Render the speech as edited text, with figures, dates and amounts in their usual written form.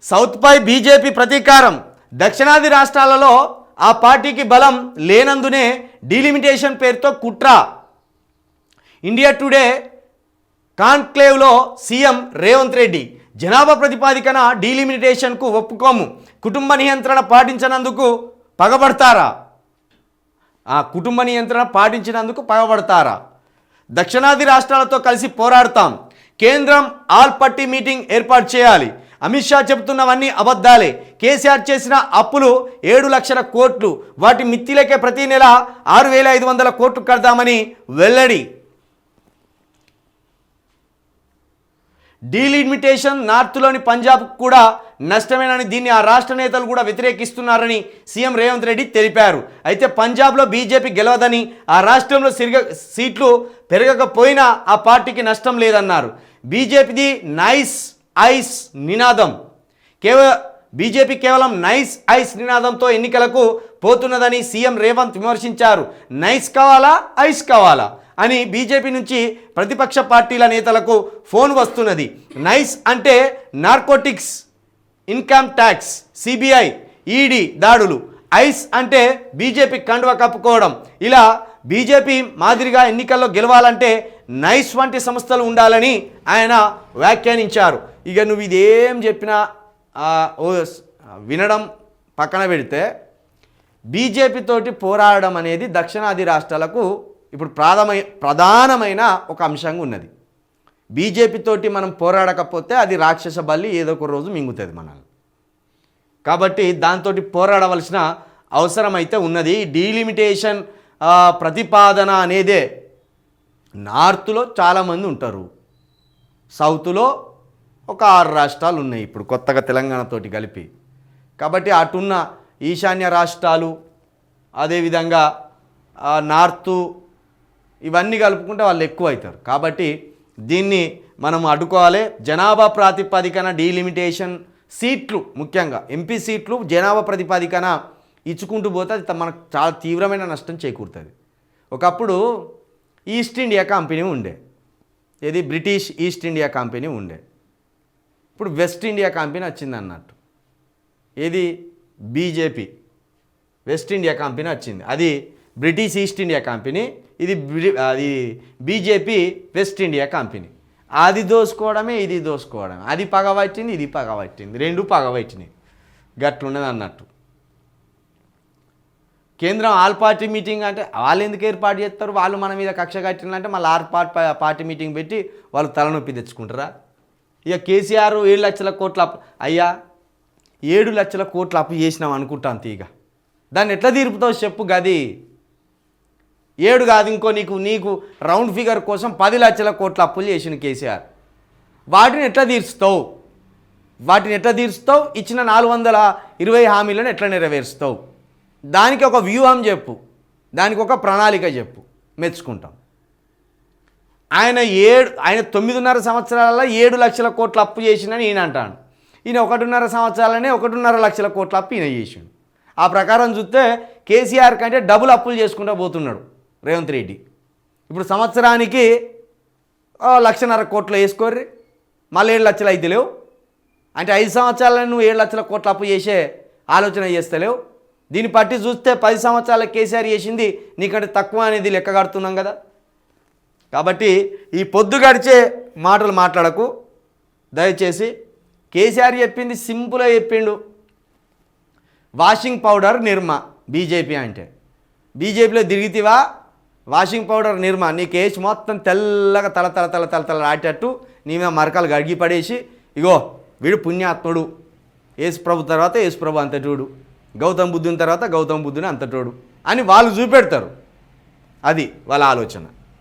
సౌత్పై BJP ప్రతీకారం. దక్షిణాది రాష్ట్రాలలో ఆ పార్టీకి బలం లేనందునే డీలిమిటేషన్ పేరుతో కుట్ర. ఇండియా టుడే కాన్క్లేవ్లో సీఎం రేవంత్ రెడ్డి జనాభా ప్రతిపాదికన డీలిమిటేషన్కు ఒప్పుకోము, కుటుంబ నియంత్రణ పాటించినందుకు పగబడతారా? కుటుంబ నియంత్రణ పాటించినందుకు పగబడతారా? దక్షిణాది రాష్ట్రాలతో కలిసి పోరాడతాం, కేంద్రం ఆల్ పార్టీ మీటింగ్ ఏర్పాటు చేయాలి. అమిత్ షా చెబుతున్నవన్నీ అబద్ధాలే. కేసీఆర్ చేసిన అప్పులు 7 లక్షల కోట్లు, వాటి మిత్తిలకే ప్రతి నెల 6,500 కోట్లు కడదామని వెల్లడి. డీలిమిటేషన్ నార్త్లోని పంజాబ్ కూడా నష్టమేనని, దీన్ని ఆ రాష్ట్ర నేతలు కూడా వ్యతిరేకిస్తున్నారని సీఎం రేవంత్ రెడ్డి తెలిపారు. అయితే పంజాబ్లో బీజేపీ గెలవదని, ఆ రాష్ట్రంలో సీట్లు పెరగకపోయినా ఆ పార్టీకి నష్టం లేదన్నారు. బీజేపీది నైస్ ఐస్ నినాదం. బీజేపీ కేవలం నైస్ ఐస్ నినాదంతో ఎన్నికలకు పోతున్నదని సీఎం రేవంత్ విమర్శించారు. నైస్ కావాలా ఐస్ కావాలా అని బీజేపీ నుంచి ప్రతిపక్ష పార్టీల నేతలకు ఫోన్ వస్తున్నది. నైస్ అంటే narcotics, income tax, CBI, ED దాడులు. ఐస్ అంటే బీజేపీ కండువ కప్పుకోవడం. ఇలా బీజేపీ మాదిరిగా ఎన్నికల్లో గెలవాలంటే నైస్ వంటి సంస్థలు ఉండాలని ఆయన వ్యాఖ్యానించారు. ఇక నువ్వు ఇదేం చెప్పినా వినడం పక్కన పెడితే, బీజేపీతోటి పోరాడడం అనేది దక్షిణాది రాష్ట్రాలకు ఇప్పుడు ప్రధానమైన ఒక అంశంగా ఉన్నది. బీజేపీతోటి మనం పోరాడకపోతే అది రాక్షస బల్లి ఏదో ఒక రోజు మింగుతుంది మనల్ని. కాబట్టి దాంతో పోరాడవలసిన అవసరం అయితే ఉన్నది. డీలిమిటేషన్ ప్రతిపాదన అనేదే నార్త్లో చాలామంది ఉంటారు, సౌత్లో ఒక 6 రాష్ట్రాలు ఉన్నాయి ఇప్పుడు కొత్తగా తెలంగాణతోటి కలిపి. కాబట్టి అటున్న ఈశాన్య రాష్ట్రాలు, అదేవిధంగా నార్తు, ఇవన్నీ కలుపుకుంటే వాళ్ళు ఎక్కువ అవుతారు. కాబట్టి దీన్ని మనం అడ్డుకోవాలి. జనాభా ప్రాతిపదికన డీలిమిటేషన్ సీట్లు, ముఖ్యంగా ఎంపీ సీట్లు జనాభా ప్రాతిపదికన ఇచ్చుకుంటూ పోతే అది మనకు చాలా తీవ్రమైన నష్టం చేకూరుతుంది. ఒకప్పుడు ఈస్ట్ ఇండియా కంపెనీ ఉండే, ఇది బ్రిటిష్ ఈస్ట్ ఇండియా కంపెనీ ఉండే. ఇప్పుడు వెస్ట్ ఇండియా కంపెనీ వచ్చింది అన్నట్టు. ఇది బీజేపీ వెస్ట్ ఇండియా కంపెనీ వచ్చింది, అది బ్రిటిష్ ఈస్ట్ ఇండియా కంపెనీ, ఇది బీజేపీ వెస్ట్ ఇండియా కంపెనీ. అది దోసుకోవడమే ఇది దోసుకోవడమే, అది పగబట్టింది ఇది పగబట్టింది, రెండు పగబట్టినాయి. గట్లున్నది అన్నట్టు. కేంద్రం ఆల్ పార్టీ మీటింగ్ అంటే వాళ్ళు ఎందుకు ఏర్పాటు చేస్తారు? వాళ్ళు మన మీద కక్ష కట్టినంటే మళ్ళీ పార్టీ మీటింగ్ పెట్టి వాళ్ళు తలనొప్పి తెచ్చుకుంటారా? ఇక కేసీఆర్ 7 లక్షల కోట్ల అప్పు, అయ్యా 7 లక్షల కోట్ల అప్పు చేసినాం అనుకుంటాం తీగ, దాన్ని ఎట్లా తీర్పుతావు చెప్పు? గది 7 కాదు, ఇంకో నీకు రౌండ్ ఫిగర్ కోసం 10 లక్షల కోట్ల అప్పులు చేసిన కేసీఆర్. వాటిని ఎట్లా తీరుస్తావు? ఇచ్చిన 420 హామీలను ఎట్లా నెరవేరుస్తావు? దానికి ఒక వ్యూహం చెప్పు, దానికి ఒక ప్రణాళిక చెప్పు, మెచ్చుకుంటాం. ఆయన 9.5 సంవత్సరాలలో 7 లక్షల కోట్ల అప్పు చేసిందని ఈయన అంటాడు. ఈయన 1.5 సంవత్సరాలనే 1.5 లక్షల కోట్ల అప్పు ఈయన చేసిండు. ఆ ప్రకారం చూస్తే కేసీఆర్ కంటే డబుల్ అప్పులు చేసుకుంటూ పోతున్నాడు రేవంత్ రెడ్డి. ఇప్పుడు సంవత్సరానికి 1.5 కోట్లు వేసుకోర్రి, మళ్ళీ 7 లక్షలు అయితే లేవు అంటే 5 సంవత్సరాలను నువ్వు 7 లక్షల కోట్ల అప్పు చేసే ఆలోచన చేస్తలేవు. దీన్ని బట్టి చూస్తే 10 సంవత్సరాల కేసీఆర్ చేసింది నీకంటే తక్కువ అనేది లెక్క కడుతున్నాం కదా. కాబట్టి ఈ పొద్దు గడిచే మాటలు మాట్లాడకు దయచేసి. కేసీఆర్ చెప్పింది సింపుల్గా చెప్పిండు. వాషింగ్ పౌడర్ నిర్మా బీజేపీ అంటే, బీజేపీలో తిరిగితివా వాషింగ్ పౌడర్ నిర్మా, నీకు వేసి మొత్తం తెల్లగా తల ఆటేటట్టు నీ మీద మరకలు గడిగి పడేసి, ఇగో వీడు పుణ్యాత్ముడు, యేసు ప్రభు తర్వాత యేసు ప్రభు అంతటోడు, గౌతమ్ బుద్ధుని తర్వాత గౌతమ్ బుద్ధుని అంతటోడు అని వాళ్ళు చూపెడతారు. అది వాళ్ళ ఆలోచన.